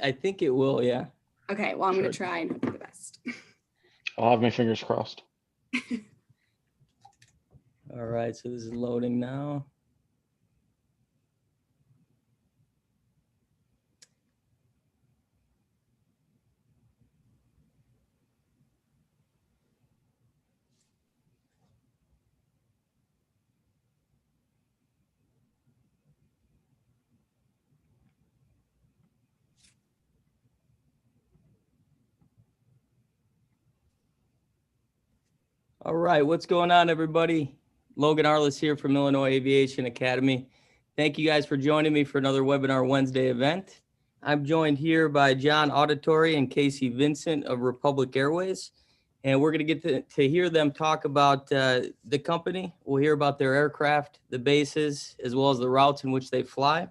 I think it will, yeah. Okay, well, I'm going to try and hope for the best. I'll have my fingers crossed. All right, so this is loading now. All right, what's going on, everybody? Logan Arliss here from Illinois Aviation Academy. Thank you guys for joining me for another Webinar Wednesday event. I'm joined here by John Auditory and Casey Vincent of Republic Airways, and we're going to get to hear them talk about the company. We'll hear about their aircraft, the bases, as well as the routes in which they fly.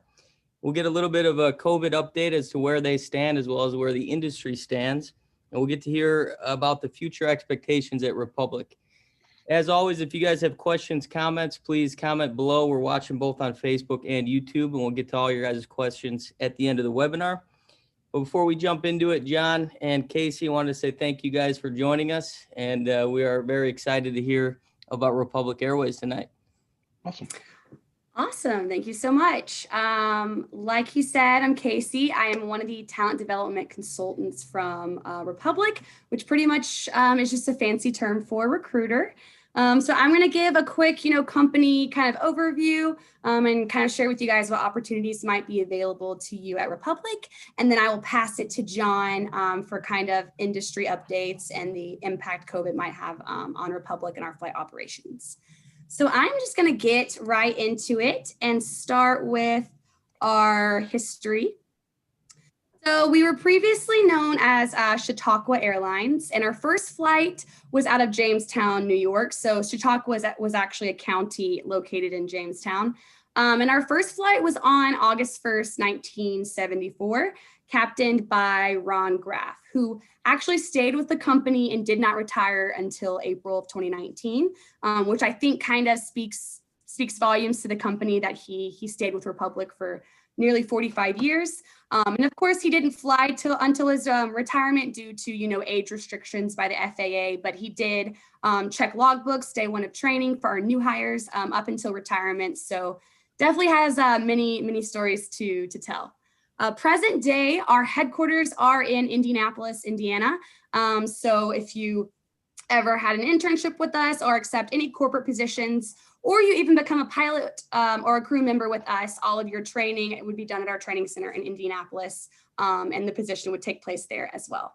We'll get a little bit of a COVID update as to where they stand, as well as where the industry stands, and we'll get to hear about the future expectations at Republic. As always, if you guys have questions, comments, please comment below. We're watching both on Facebook and YouTube, and we'll get to all your guys' questions at the end of the webinar. But before we jump into it, John and Casey, I wanted to say thank you guys for joining us, and we are very excited to hear about Republic Airways tonight. Awesome. Awesome. Thank you so much. Like he said, I'm Casey. I am one of the talent development consultants from Republic, which pretty much is just a fancy term for recruiter. So I'm going to give a quick, company kind of overview and kind of share with you guys what opportunities might be available to you at Republic. And then I will pass it to John for kind of industry updates and the impact COVID might have on Republic and our flight operations. So I'm just going to get right into it and start with our history. So we were previously known as Chautauqua Airlines, and our first flight was out of Jamestown, New York. So Chautauqua was actually a county located in Jamestown. And our first flight was on August 1st, 1974, captained by Ron Graff, who actually stayed with the company and did not retire until April of 2019, which I think kind of speaks volumes to the company that he stayed with Republic for nearly 45 years. And of course, he didn't fly until his retirement due to, age restrictions by the FAA, but he did check logbooks, day one of training for our new hires up until retirement. So definitely has many stories to tell. Present day, our headquarters are in Indianapolis, Indiana. So if you ever had an internship with us or accept any corporate positions, or you even become a pilot or a crew member with us, all of your training, it would be done at our training center in Indianapolis, and the position would take place there as well.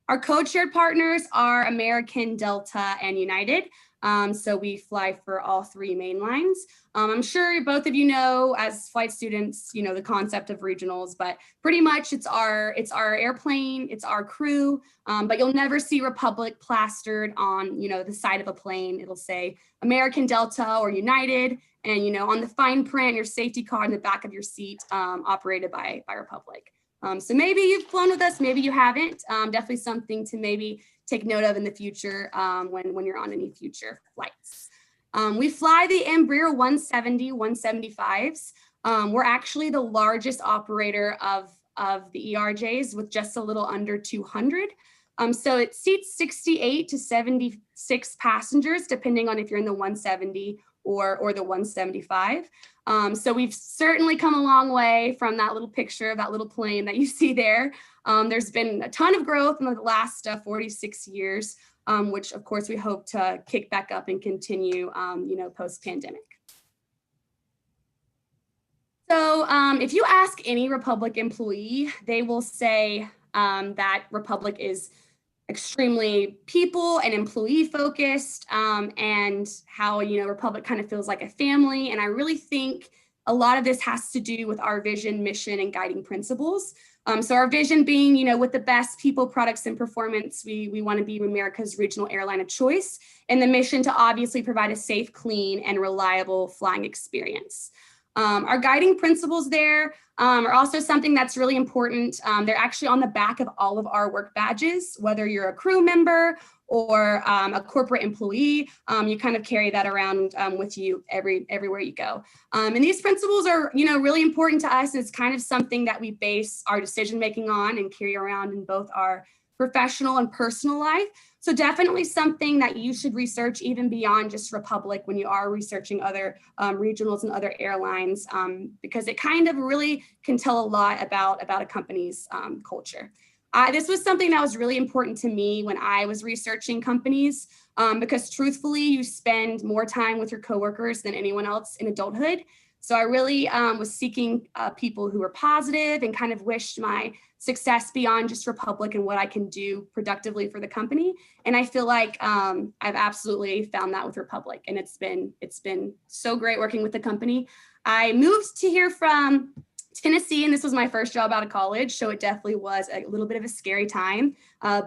Our code-shared partners are American, Delta, and United. So we fly for all three main lines. I'm sure both of you know, as flight students, the concept of regionals, but pretty much it's our airplane, it's our crew, but you'll never see Republic plastered on, the side of a plane. It'll say American, Delta, or United, and, on the fine print, your safety card in the back of your seat, operated by Republic. So maybe you've flown with us, maybe you haven't. Definitely something to maybe take note of in the future when you're on any future flights. We fly the Embraer 170, 175s. We're actually the largest operator of the ERJs with just a little under 200. So it seats 68 to 76 passengers, depending on if you're in the 170 or the 175. So we've certainly come a long way from that little picture of that little plane that you see there. There's been a ton of growth in the last 46 years, which of course we hope to kick back up and continue, post-pandemic. So if you ask any Republic employee, they will say that Republic is extremely people and employee focused, and how, Republic kind of feels like a family. And I really think a lot of this has to do with our vision, mission, and guiding principles. So our vision being, with the best people, products, and performance, we want to be America's regional airline of choice, and the mission to obviously provide a safe, clean, and reliable flying experience. Our guiding principles there are also something that's really important. They're actually on the back of all of our work badges, whether you're a crew member or a corporate employee, you kind of carry that around with you everywhere you go. And these principles are, really important to us. It's kind of something that we base our decision making on and carry around in both our professional and personal life. So definitely something that you should research even beyond just Republic when you are researching other regionals and other airlines, because it kind of really can tell a lot about a company's culture. This was something that was really important to me when I was researching companies, because truthfully, you spend more time with your coworkers than anyone else in adulthood. So I really was seeking people who were positive and kind of wished my success beyond just Republic and what I can do productively for the company. And I feel like I've absolutely found that with Republic, and it's been so great working with the company. I moved to here from Tennessee, and this was my first job out of college, so it definitely was a little bit of a scary time,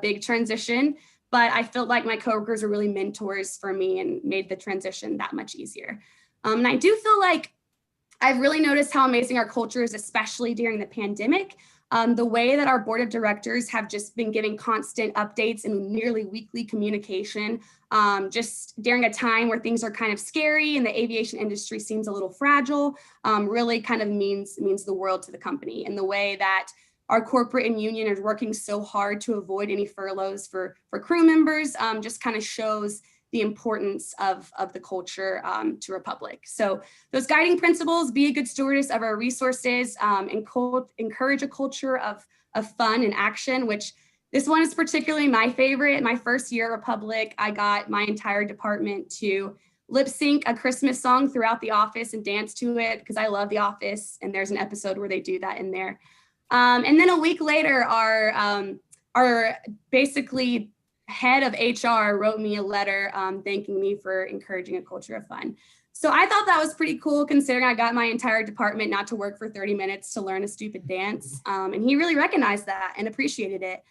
big transition. But I felt like my coworkers were really mentors for me and made the transition that much easier. And I do feel like I've really noticed how amazing our culture is, especially during the pandemic. The way that our board of directors have just been giving constant updates and nearly weekly communication, just during a time where things are kind of scary and the aviation industry seems a little fragile, really kind of means the world to the company. And the way that our corporate and union is working so hard to avoid any furloughs for crew members just kind of shows the importance of the culture to Republic. So those guiding principles: be a good stewardess of our resources, and encourage a culture of fun and action, which this one is particularly my favorite. My first year at Republic, I got my entire department to lip sync a Christmas song throughout the office and dance to it because I love The Office, and there's an episode where they do that in there. And then a week later, our basically head of HR wrote me a letter thanking me for encouraging a culture of fun. So I thought that was pretty cool, considering I got my entire department not to work for 30 minutes to learn a stupid dance. And he really recognized that and appreciated it.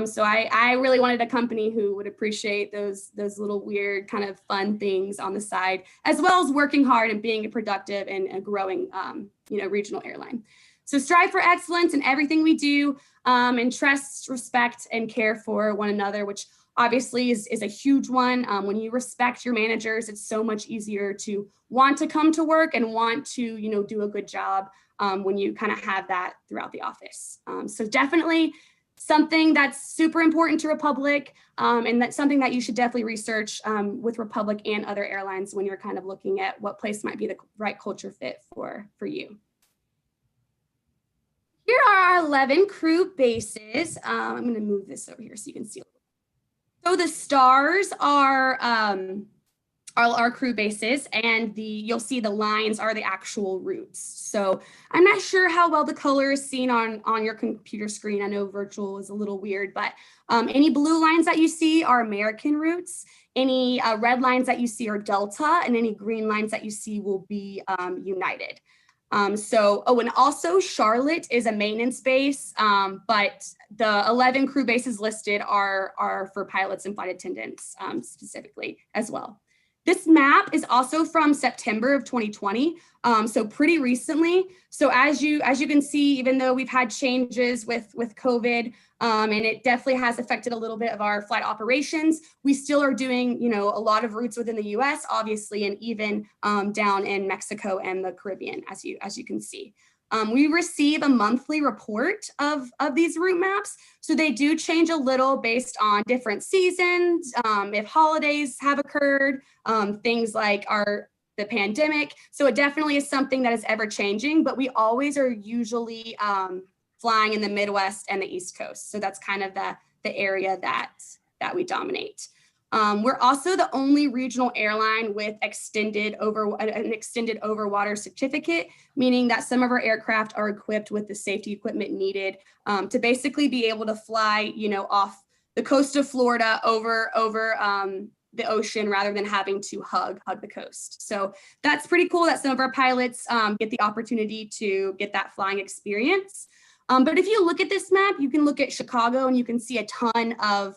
So I really wanted a company who would appreciate those little weird kind of fun things on the side, as well as working hard and being a productive and a growing regional airline. So strive for excellence in everything we do, and trust, respect, and care for one another, which obviously is a huge one. When you respect your managers, it's so much easier to want to come to work and want to, do a good job when you kind of have that throughout the office. So definitely something that's super important to Republic, and that's something that you should definitely research with Republic and other airlines when you're kind of looking at what place might be the right culture fit for you. Here are our 11 crew bases. I'm going to move this over here so you can see. So the stars are our crew bases, and you'll see the lines are the actual routes. So I'm not sure how well the color is seen on your computer screen. I know virtual is a little weird, but any blue lines that you see are American routes. Any red lines that you see are Delta, and any green lines that you see will be United. And also Charlotte is a maintenance base, but the 11 crew bases listed are for pilots and flight attendants specifically as well. This map is also from September of 2020, so pretty recently. So as you can see, even though we've had changes with COVID, and it definitely has affected a little bit of our flight operations, we still are doing, a lot of routes within the US, obviously, and even down in Mexico and the Caribbean, as you can see. We receive a monthly report of these route maps. So they do change a little based on different seasons, if holidays have occurred, things like the pandemic. So it definitely is something that is ever changing, but we always are usually flying in the Midwest and the East Coast. So that's kind of the area that we dominate. We're also the only regional airline with an extended overwater certificate, meaning that some of our aircraft are equipped with the safety equipment needed to basically be able to fly, off the coast of Florida over the ocean rather than having to hug the coast. So that's pretty cool that some of our pilots get the opportunity to get that flying experience. But if you look at this map, you can look at Chicago and you can see a ton of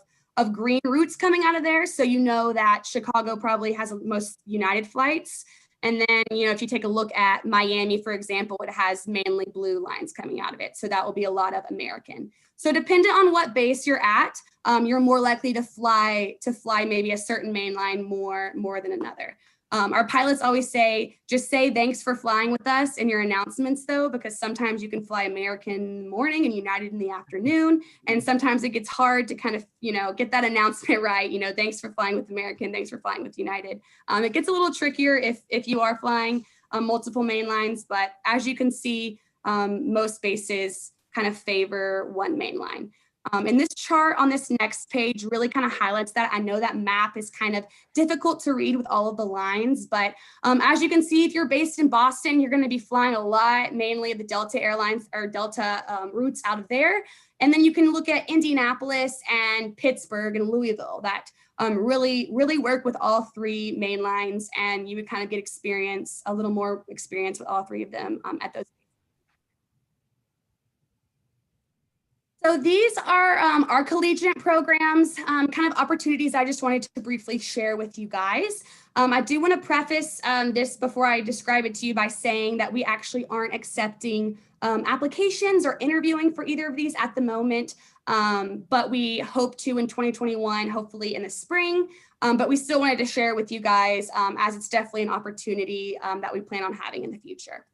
green routes coming out of there. So you know that Chicago probably has the most United flights. And then, if you take a look at Miami, for example, it has mainly blue lines coming out of it. So that will be a lot of American. So dependent on what base you're at, you're more likely to fly maybe a certain main line more than another. Our pilots always say, just say thanks for flying with us in your announcements though, because sometimes you can fly American in the morning and United in the afternoon. And sometimes it gets hard to kind of, get that announcement right. Thanks for flying with American, thanks for flying with United. It gets a little trickier if you are flying multiple main lines, but as you can see, most bases kind of favor one main line. And this chart on this next page really kind of highlights that. I know that map is kind of difficult to read with all of the lines, but as you can see, if you're based in Boston, you're going to be flying a lot, mainly the Delta Airlines or Delta routes out of there. And then you can look at Indianapolis and Pittsburgh and Louisville that really work with all three main lines, and you would kind of get a little more experience with all three of them at those. So these are our collegiate programs, kind of opportunities I just wanted to briefly share with you guys. I do want to preface this before I describe it to you by saying that we actually aren't accepting applications or interviewing for either of these at the moment, but we hope to in 2021, hopefully in the spring. But we still wanted to share with you guys as it's definitely an opportunity that we plan on having in the future.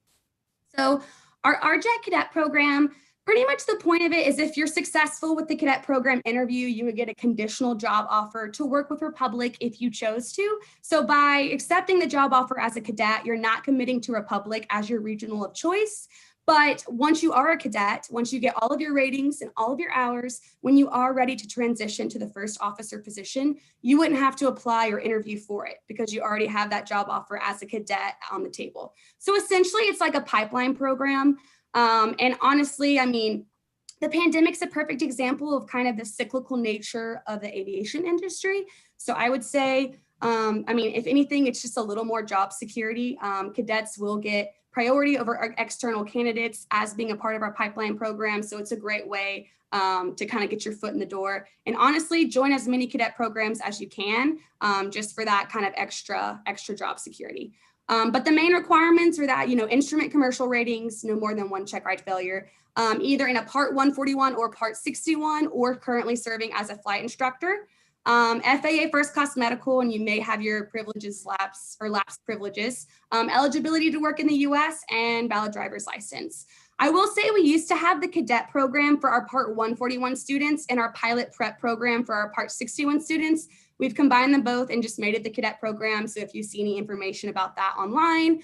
So our RJET Cadet Program, pretty much the point of it is if you're successful with the cadet program interview, you would get a conditional job offer to work with Republic if you chose to. So by accepting the job offer as a cadet, you're not committing to Republic as your regional of choice. But once you are a cadet, once you get all of your ratings and all of your hours, when you are ready to transition to the first officer position, you wouldn't have to apply or interview for it because you already have that job offer as a cadet on the table. So essentially, it's like a pipeline program. And honestly, I mean, the pandemic's a perfect example of kind of the cyclical nature of the aviation industry. So I would say, if anything, it's just a little more job security. Cadets will get priority over our external candidates as being a part of our pipeline program. So it's a great way to kind of get your foot in the door. And honestly, join as many cadet programs as you can, just for that kind of extra job security. But the main requirements are that, instrument commercial ratings, no more than one check ride failure, either in a Part 141 or Part 61, or currently serving as a flight instructor. FAA first class medical, and you may have your privileges lapsed privileges, eligibility to work in the US, and valid driver's license. I will say we used to have the cadet program for our Part 141 students and our pilot prep program for our Part 61 students. We've combined them both and just made it the cadet program. So if you see any information about that online,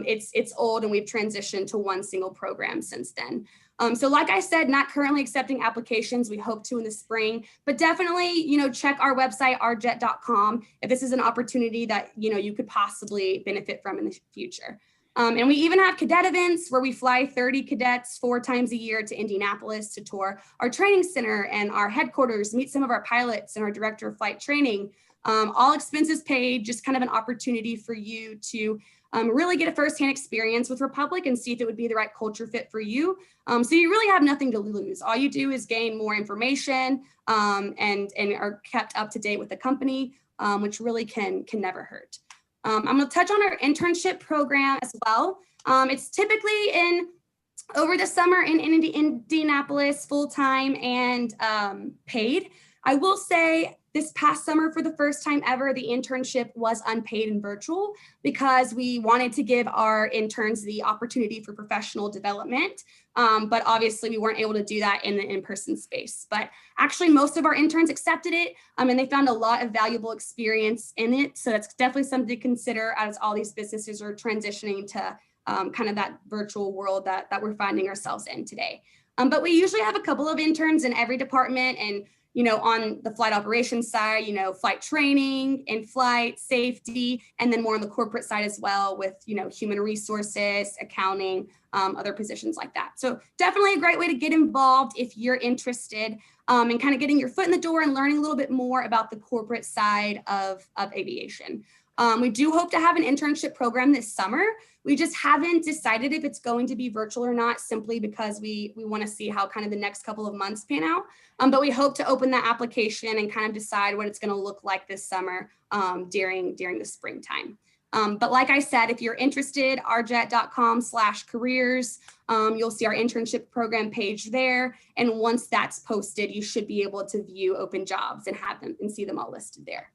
it's old and we've transitioned to one single program since then. So like I said, not currently accepting applications. We hope to in the spring, but definitely, check our website, rjet.com, if this is an opportunity that, you could possibly benefit from in the future. And we even have cadet events where we fly 30 cadets 4 times a year to Indianapolis to tour our training center and our headquarters, meet some of our pilots and our director of flight training. All expenses paid, just kind of an opportunity for you to really get a firsthand experience with Republic and see if it would be the right culture fit for you. So you really have nothing to lose. All you do is gain more information and are kept up to date with the company, which really can never hurt. I'm going to touch on our internship program as well. It's typically over the summer in Indianapolis, full-time and paid. I will say this past summer, for the first time ever, the internship was unpaid and virtual because we wanted to give our interns the opportunity for professional development. But obviously we weren't able to do that in the in-person space. But actually most of our interns accepted it and they found a lot of valuable experience in it. So that's definitely something to consider as all these businesses are transitioning to kind of that virtual world that we're finding ourselves in today. But we usually have a couple of interns in every department, and on the flight operations side, flight training, in-flight safety, and then more on the corporate side as well with, human resources, accounting, other positions like that. So definitely a great way to get involved if you're interested in kind of getting your foot in the door and learning a little bit more about the corporate side of aviation. We do hope to have an internship program this summer. We just haven't decided if it's going to be virtual or not, simply because we want to see how kind of the next couple of months pan out. But we hope to open that application and kind of decide what it's going to look like this summer during the springtime. But like I said, if you're interested, rjet.com/careers, you'll see our internship program page there. And once that's posted, you should be able to view open jobs and have them and see them all listed there.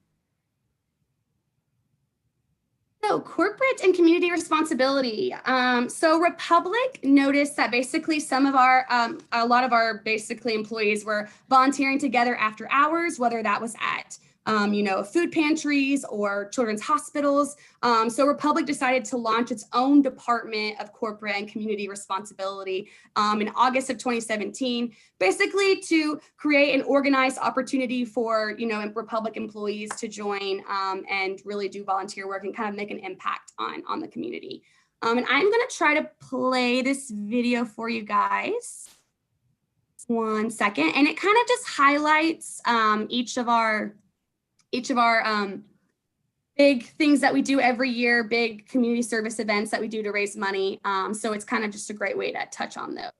So corporate and community responsibility. So Republic noticed that basically a lot of our basically employees were volunteering together after hours, whether that was at food pantries or children's hospitals. So Republic decided to launch its own department of corporate and community responsibility in August of 2017, basically to create an organized opportunity for, Republic employees to join and really do volunteer work and kind of make an impact on the community. And I'm going to try to play this video for you guys. 1 second. And it kind of just highlights each of our big things that we do every year, big community service events that we do to raise money. So it's kind of just a great way to touch on those.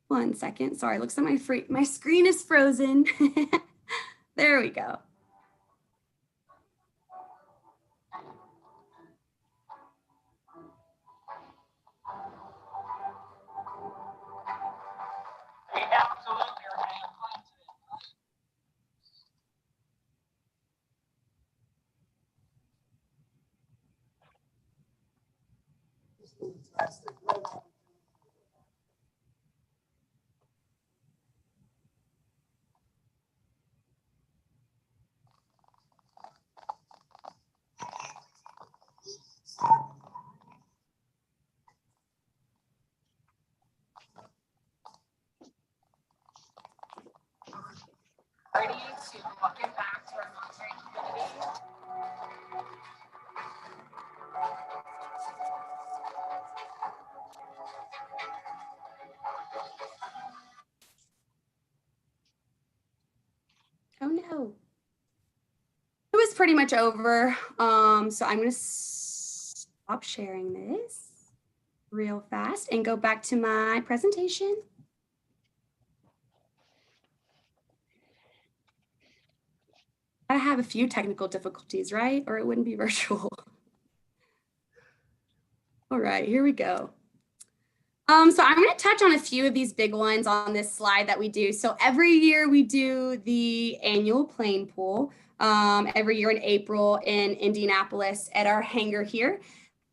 One second, sorry, looks like my screen is frozen. There we go. Ready to get back to our military community. Oh no. It was pretty much over. So I'm going to stop sharing this real fast and go back to my presentation. I have a few technical difficulties, right? Or it wouldn't be virtual. All right, here we go. So I'm going to touch on a few of these big ones on this slide that we do. So every year we do the annual plane pool every year in April in Indianapolis at our hangar here.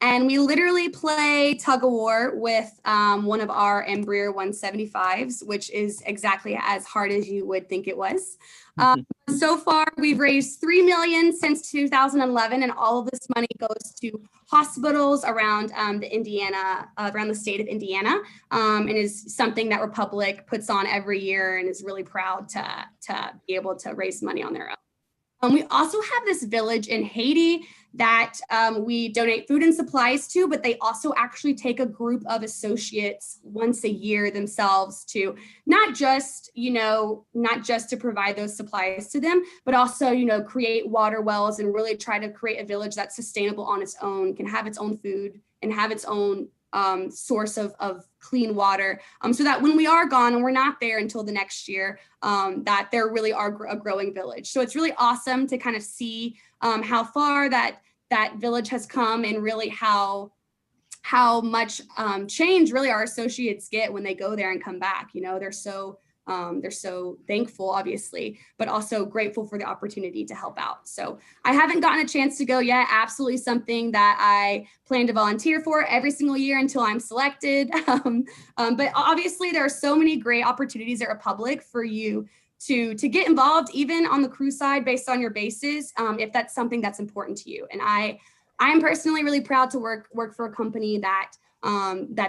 And we literally play tug of war with one of our Embraer 175s, which is exactly as hard as you would think it was. So far, we've raised $3 million since 2011, and all of this money goes to hospitals around around the state of Indiana, and is something that Republic puts on every year and is really proud to be able to raise money on their own. We also have this village in Haiti that we donate food and supplies to, but they also actually take a group of associates once a year themselves to not just to provide those supplies to them, but also, create water wells and really try to create a village that's sustainable on its own, can have its own food and have its own source of clean water, so that when we are gone and we're not there until the next year, that there really are a growing village. So it's really awesome to kind of see how far that village has come, and really how much change really our associates get when they go there and come back. They're so thankful, obviously, but also grateful for the opportunity to help out. So I haven't gotten a chance to go yet. Absolutely something that I plan to volunteer for every single year until I'm selected. But obviously there are so many great opportunities at Republic for you to get involved, even on the crew side, based on your bases, if that's something that's important to you. And I'm personally really proud to work for a company that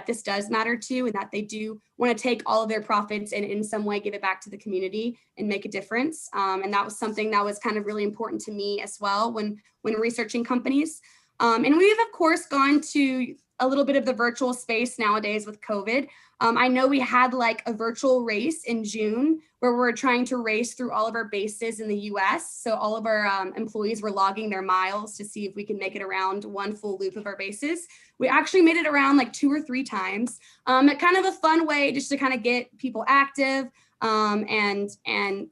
this does matter to, and that they do want to take all of their profits and in some way give it back to the community and make a difference. And that was something that was kind of really important to me as well when researching companies. And we've of course gone to a little bit of the virtual space nowadays with COVID. I know we had like a virtual race in June where we're trying to race through all of our bases in the US. So all of our employees were logging their miles to see if we can make it around one full loop of our bases. We actually made it around like 2 or 3 times. Kind of a fun way just to kind of get people active and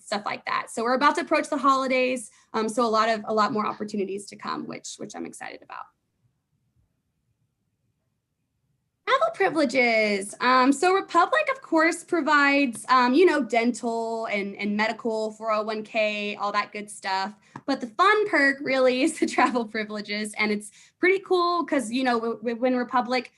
stuff like that. So we're about to approach the holidays. So a lot more opportunities to come, which I'm excited about. Travel privileges. So Republic, of course, provides, dental and medical, 401k, all that good stuff. But the fun perk really is the travel privileges. And it's pretty cool because, when Republic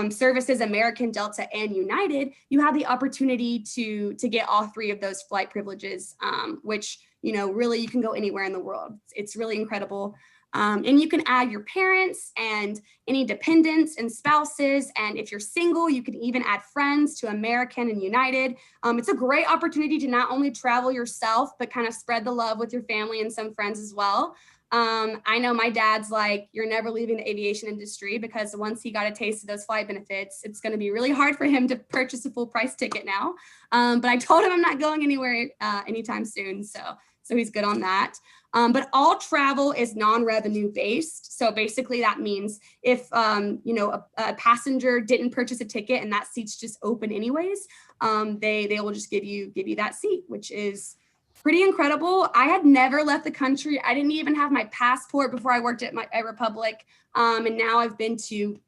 services American, Delta, and United, you have the opportunity to get all 3 of those flight privileges, which, really you can go anywhere in the world. It's really incredible. And you can add your parents and any dependents and spouses. And if you're single, you can even add friends to American and United. It's a great opportunity to not only travel yourself, but kind of spread the love with your family and some friends as well. I know my dad's like, you're never leaving the aviation industry because once he got a taste of those flight benefits, it's going to be really hard for him to purchase a full price ticket now. But I told him I'm not going anywhere anytime soon. So he's good on that. But all travel is non-revenue based. So basically that means if, a passenger didn't purchase a ticket and that seat's just open anyways, they will just give you that seat, which is pretty incredible. I had never left the country. I didn't even have my passport before I worked at Republic. And now I've been to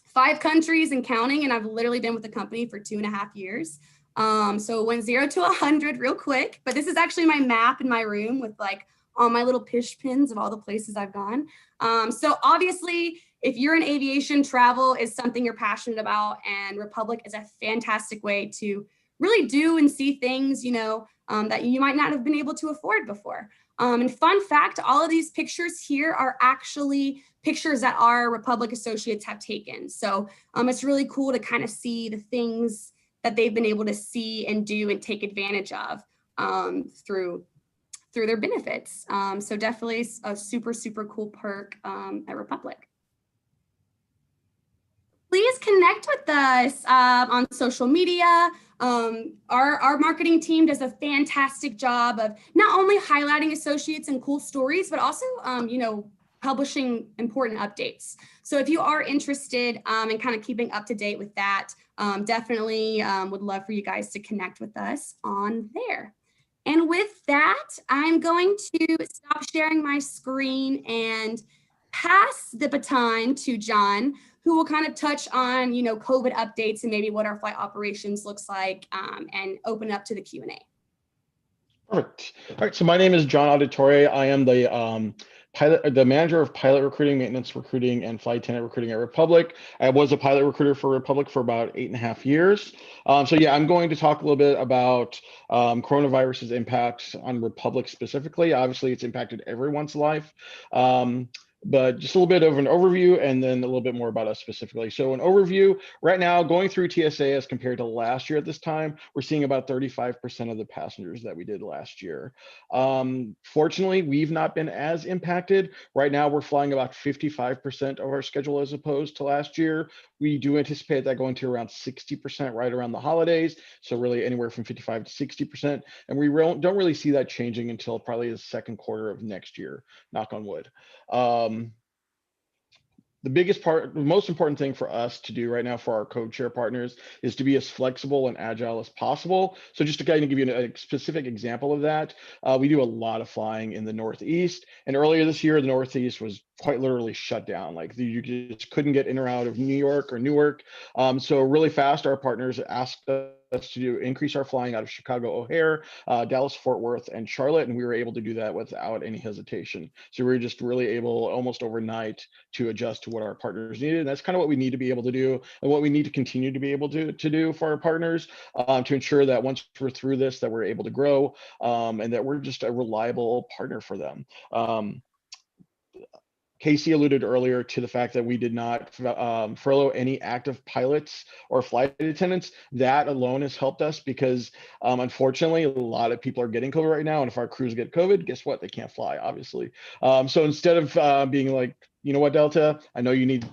5 countries and counting, and I've literally been with the company for 2.5 years. So it went 0 to 100 real quick, but this is actually my map in my room with like all my little pish pins of all the places I've gone. So obviously, if you're in aviation, travel is something you're passionate about, and Republic is a fantastic way to really do and see things, that you might not have been able to afford before. And fun fact, all of these pictures here are actually pictures that our Republic associates have taken. So it's really cool to kind of see the things that they've been able to see and do and take advantage of through their benefits. So definitely a super, super cool perk at Republic. Please connect with us on social media. Our marketing team does a fantastic job of not only highlighting associates and cool stories, but also, publishing important updates. So if you are interested in kind of keeping up to date with that, definitely would love for you guys to connect with us on there. And with that, I'm going to stop sharing my screen and pass the baton to John, who will kind of touch on, COVID updates and maybe what our flight operations looks like, and open up to the Q&A. Perfect. All right. So my name is John Auditore. I am the manager of pilot recruiting, maintenance recruiting, and flight attendant recruiting at Republic. I was a pilot recruiter for Republic for about 8.5 years. I'm going to talk a little bit about coronavirus's impact on Republic specifically. Obviously, it's impacted everyone's life. But just a little bit of an overview and then a little bit more about us specifically. So an overview, right now, going through TSA as compared to last year at this time, we're seeing about 35% of the passengers that we did last year. Fortunately, we've not been as impacted. Right now, we're flying about 55% of our schedule as opposed to last year. We do anticipate that going to around 60% right around the holidays. So really anywhere from 55 to 60%. And we don't really see that changing until probably the second quarter of next year, knock on wood. The most important thing for us to do right now for our code share partners is to be as flexible and agile as possible. So just to kind of give you a specific example of that, we do a lot of flying in the Northeast. And earlier this year, the Northeast was quite literally shut down. Like you just couldn't get in or out of New York or Newark. So really fast, our partners asked us to increase our flying out of Chicago O'Hare, Dallas, Fort Worth, and Charlotte, and we were able to do that without any hesitation. So we were just really able almost overnight to adjust to what our partners needed. And that's kind of what we need to be able to do and what we need to continue to be able to do for our partners to ensure that once we're through this, that we're able to grow and that we're just a reliable partner for them. Casey alluded earlier to the fact that we did not furlough any active pilots or flight attendants. That alone has helped us because unfortunately, a lot of people are getting COVID right now. And if our crews get COVID, guess what? They can't fly, obviously. So instead of being like, you know what, Delta, I know you need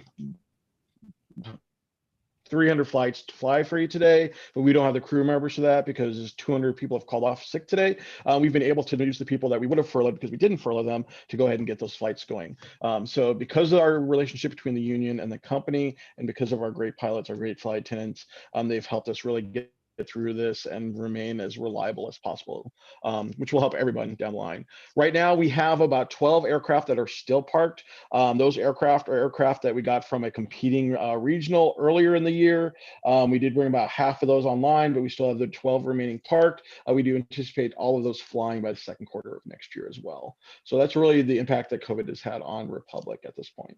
300 flights to fly for you today, but we don't have the crew members for that because 200 people have called off sick today. We've been able to use the people that we would have furloughed because we didn't furlough them to go ahead and get those flights going. So because of our relationship between the union and the company, and because of our great pilots, our great flight attendants, they've helped us really get through this and remain as reliable as possible, which will help everybody down the line. Right now, we have about 12 aircraft that are still parked. Those aircraft are aircraft that we got from a competing regional earlier in the year. We did bring about half of those online, but we still have the 12 remaining parked. We do anticipate all of those flying by the second quarter of next year as well. So that's really the impact that COVID has had on Republic at this point.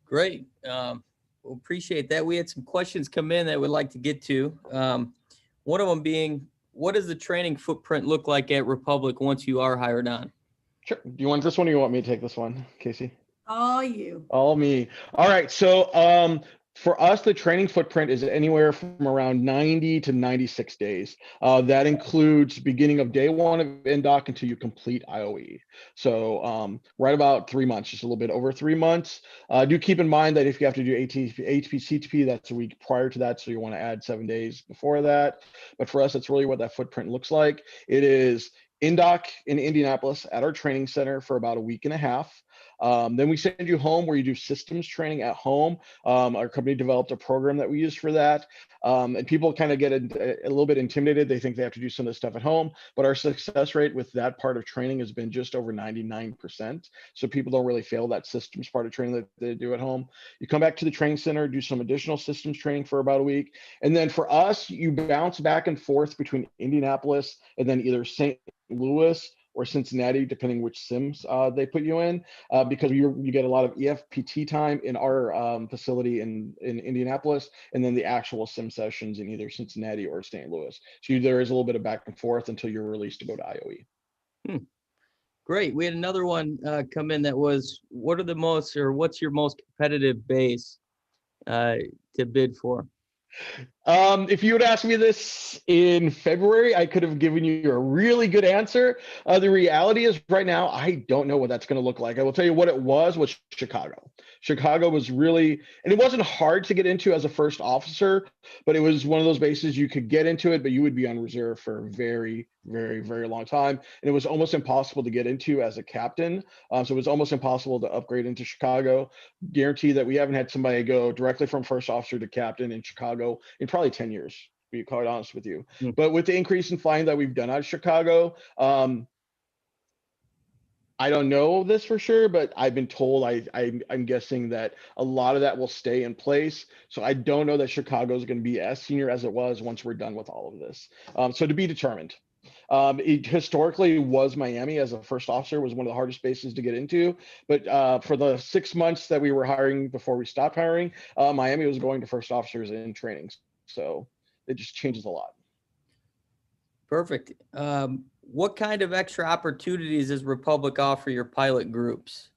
Great. Well, appreciate that. We had some questions come in that we'd like to get to. One of them being, what does the training footprint look like at Republic once you are hired on? Sure. Do you want this one or you want me to take this one, Casey? All you. All me. All right. So for us, the training footprint is anywhere from around 90 to 96 days. That includes beginning of day one of NDOC until you complete IOE. So right about 3 months, just a little bit over 3 months. Do keep in mind that if you have to do ATP, CTP, that's a week prior to that. So you want to add 7 days before that. But for us, that's really what that footprint looks like. It is NDOC in Indianapolis at our training center for about a week and a half. Then we send you home where you do systems training at home. Our company developed a program that we use for that. And people kind of get a little bit intimidated. They think they have to do some of this stuff at home, but our success rate with that part of training has been just over 99%. So people don't really fail that systems part of training that they do at home. You come back to the training center, do some additional systems training for about a week. And then for us, you bounce back and forth between Indianapolis and then either St. Louis or Cincinnati, depending which sims they put you in, because you get a lot of EFPT time in our facility in Indianapolis, and then the actual sim sessions in either Cincinnati or St. Louis. So there is a little bit of back and forth until you're released to go to IOE. Great. We had another one come in that was, what's your most competitive base to bid for? If you would ask me this in February, I could have given you a really good answer. The reality is right now, I don't know what that's going to look like. I will tell you what it was Chicago. Chicago was really, and it wasn't hard to get into as a first officer, but it was one of those bases you could get into it, but you would be on reserve for a very, very, very long time. And it was almost impossible to get into as a captain. So it was almost impossible to upgrade into Chicago. Guarantee that we haven't had somebody go directly from first officer to captain in Chicago in probably 10 years, to be quite honest with you. But with the increase in flying that we've done out of Chicago, I don't know this for sure, but I've been told I'm guessing that a lot of that will stay in place. So I don't know that Chicago is going to be as senior as it was once we're done with all of this. So to be determined. It historically was Miami as a first officer was one of the hardest bases to get into. But for the 6 months that we were hiring before we stopped hiring, Miami was going to first officers in training. So it just changes a lot. Perfect. What kind of extra opportunities does Republic offer your pilot groups?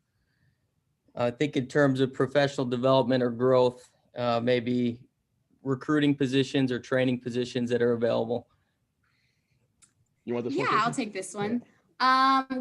I think in terms of professional development or growth, maybe recruiting positions or training positions that are available. You want this one? Yeah, I'll take this one.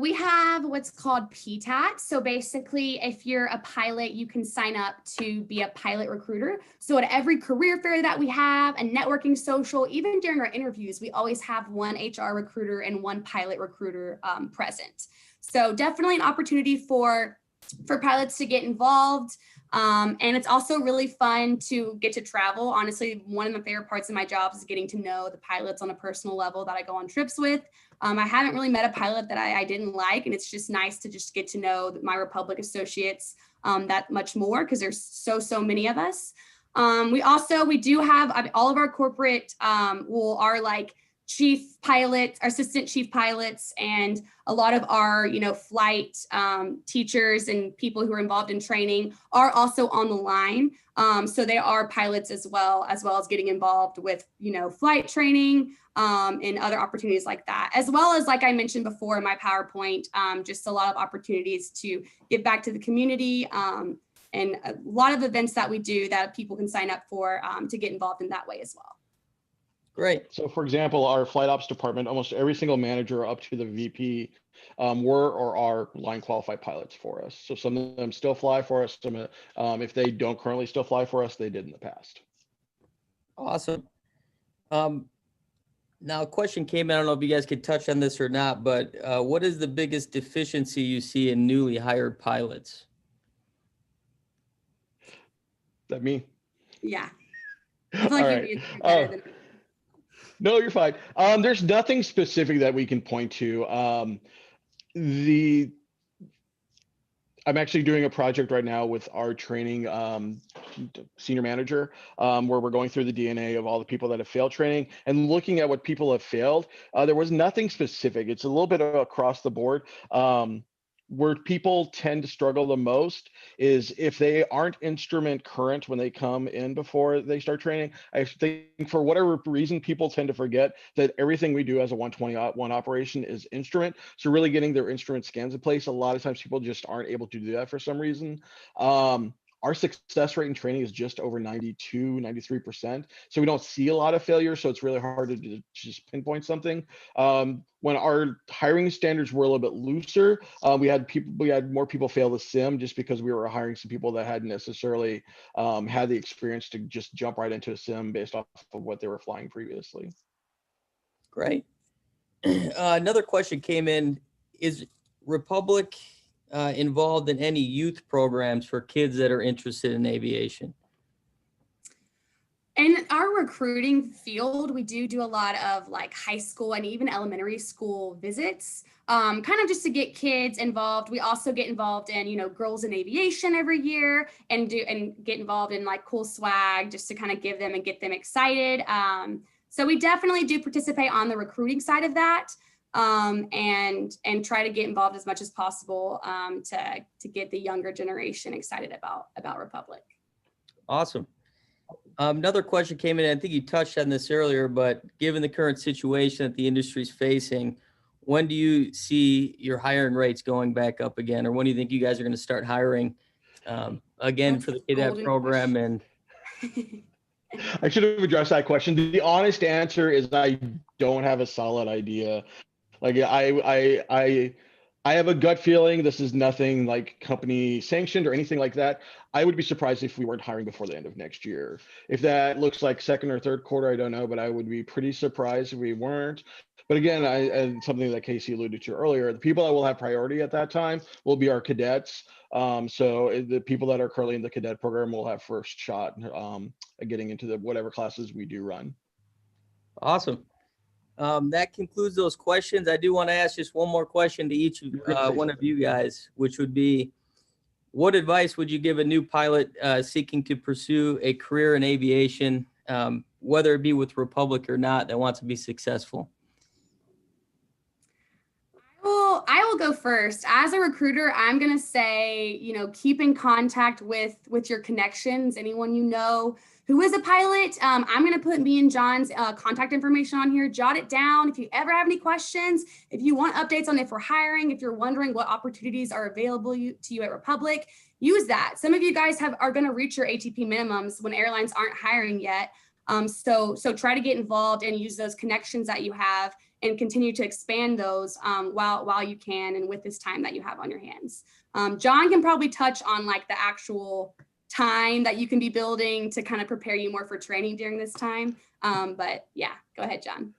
We have what's called PTAT. So basically, if you're a pilot, you can sign up to be a pilot recruiter. So at every career fair that we have, a networking social, even during our interviews, we always have one HR recruiter and one pilot recruiter present. So definitely an opportunity for pilots to get involved. And it's also really fun to get to travel. Honestly, one of the favorite parts of my job is getting to know the pilots on a personal level that I go on trips with. I haven't really met a pilot that I didn't like, and it's just nice to just get to know my Republic associates that much more because there's so many of us. We do have all of our corporate are like chief pilots, our assistant chief pilots, and a lot of our, flight teachers and people who are involved in training are also on the line. So they are pilots as well as getting involved with, flight training and other opportunities like that, as well as, like I mentioned before in my PowerPoint, just a lot of opportunities to give back to the community and a lot of events that we do that people can sign up for to get involved in that way as well. Great. So for example, our flight ops department, almost every single manager up to the VP were or are line qualified pilots for us. So some of them still fly for us. Some, if they don't currently still fly for us, they did in the past. Awesome. Now, a question came in. I don't know if you guys could touch on this or not, but what is the biggest deficiency you see in newly hired pilots? That me? Yeah. I feel like All you'd right. be better than No, you're fine. There's nothing specific that we can point to. I'm actually doing a project right now with our training senior manager, where we're going through the DNA of all the people that have failed training and looking at what people have failed. There was nothing specific. It's a little bit across the board. Where people tend to struggle the most is if they aren't instrument current when they come in before they start training. I think for whatever reason, people tend to forget that everything we do as a 121 operation is instrument. So really getting their instrument scans in place, a lot of times people just aren't able to do that for some reason. Our success rate in training is just over 92, 93%. So we don't see a lot of failure. So it's really hard to just pinpoint something. When our hiring standards were a little bit looser, we had more people fail the sim just because we were hiring some people that hadn't necessarily had the experience to just jump right into a sim based off of what they were flying previously. Great. Another question came in. Is Republic involved in any youth programs for kids that are interested in aviation? In our recruiting field, we do a lot of like high school and even elementary school visits, kind of just to get kids involved. We also get involved in, Girls in Aviation every year and get involved in like cool swag just to kind of give them and get them excited. So we definitely do participate on the recruiting side of that, and try to get involved as much as possible to get the younger generation excited about Republic. Awesome. Another question came in. I think you touched on this earlier, but given the current situation that the industry is facing, when do you see your hiring rates going back up again? Or when do you think you guys are going to start hiring again That's for the a Cadet golden program? And I should have addressed that question. The honest answer is I don't have a solid idea. Like I have a gut feeling this is nothing like company sanctioned or anything like that. I would be surprised if we weren't hiring before the end of next year. If that looks like second or third quarter, I don't know, but I would be pretty surprised if we weren't. But again, and something that Casey alluded to earlier, the people that will have priority at that time will be our cadets. So the people that are currently in the cadet program will have first shot at getting into the whatever classes we do run. awesome. That concludes those questions. I do want to ask just one more question to each one of you guys, which would be, what advice would you give a new pilot seeking to pursue a career in aviation, whether it be with Republic or not, that wants to be successful? I will go first. As a recruiter, I'm going to say, keep in contact with your connections, anyone you know who is a pilot. I'm going to put me and John's contact information on here. Jot it down. If you ever have any questions, if you want updates on if we're hiring, if you're wondering what opportunities are available to you at Republic, use that. Some of you guys are going to reach your ATP minimums when airlines aren't hiring yet. So try to get involved and use those connections that you have and continue to expand those while you can and with this time that you have on your hands. John can probably touch on like the actual time that you can be building to kind of prepare you more for training during this time. But yeah, go ahead, John.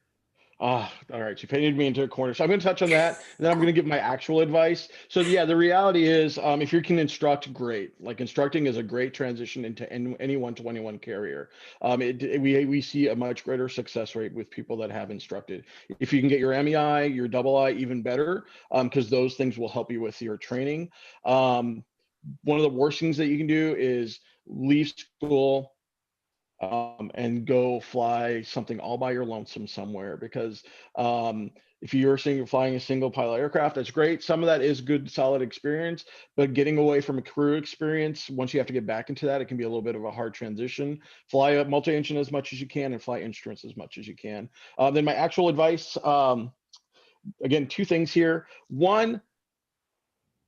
All right. You painted me into a corner. So I'm going to touch on that, and then I'm going to give my actual advice. So yeah, the reality is, if you can instruct, great. Like instructing is a great transition into any 121 carrier. We see a much greater success rate with people that have instructed. If you can get your MEI, your double I, even better, because those things will help you with your training. One of the worst things that you can do is leave school and go fly something all by your lonesome somewhere, because if you're flying a single pilot aircraft, that's great. Some of that is good, solid experience, but getting away from a crew experience, once you have to get back into that, it can be a little bit of a hard transition. Fly a multi-engine as much as you can and fly instruments as much as you can. Then my actual advice, again, two things here. One,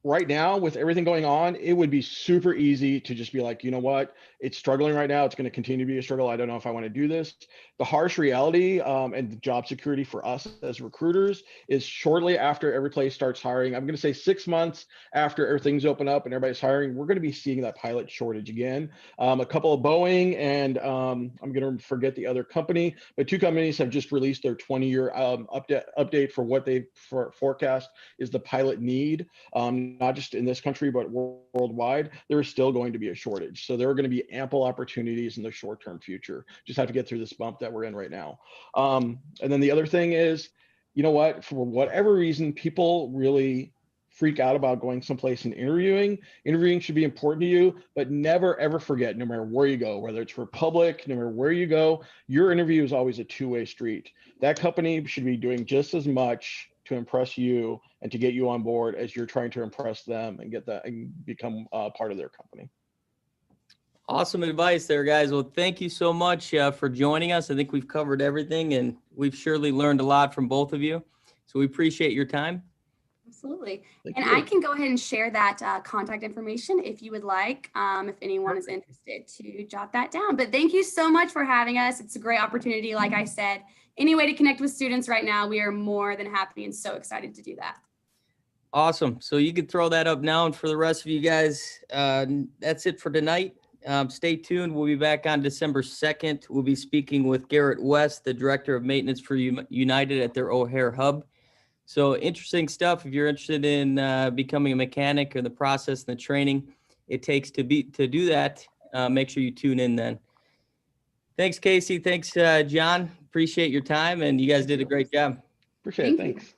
right now, with everything going on, it would be super easy to just be like, you know what, it's struggling right now. It's going to continue to be a struggle. I don't know if I want to do this. The harsh reality and the job security for us as recruiters is shortly after every place starts hiring. I'm going to say 6 months after everything's open up and everybody's hiring, we're going to be seeing that pilot shortage again. A couple of Boeing and I'm going to forget the other company, but 2 companies have just released their 20-year update for what they forecast is the pilot need. Not just in this country, but worldwide, there is still going to be a shortage. So there are going to be ample opportunities in the short-term future. Just have to get through this bump that we're in right now. And then the other thing is, you know what, for whatever reason, people really freak out about going someplace and interviewing. Interviewing should be important to you, but never, ever forget, no matter where you go, whether it's Republic, no matter where you go, your interview is always a two-way street. That company should be doing just as much to impress you and to get you on board as you're trying to impress them and get that and become part of their company. Awesome advice there, guys. Well, thank you so much for joining us. I think we've covered everything, and we've surely learned a lot from both of you. So we appreciate your time. Absolutely. Thank And you. I can go ahead and share that contact information if you would like, if anyone is interested to jot that down. But thank you so much for having us. It's a great opportunity. Like I said, any way to connect with students right now, we are more than happy and so excited to do that. Awesome. So you can throw that up now. And for the rest of you guys, that's it for tonight. Stay tuned. We'll be back on December 2nd. We'll be speaking with Garrett West, the Director of Maintenance for United at their O'Hare hub. So interesting stuff. If you're interested in becoming a mechanic or the process and the training it takes to do that, make sure you tune in then. Thanks, Casey. Thanks, John. Appreciate your time, and you guys did a great job. Appreciate it. Thank you. Thanks.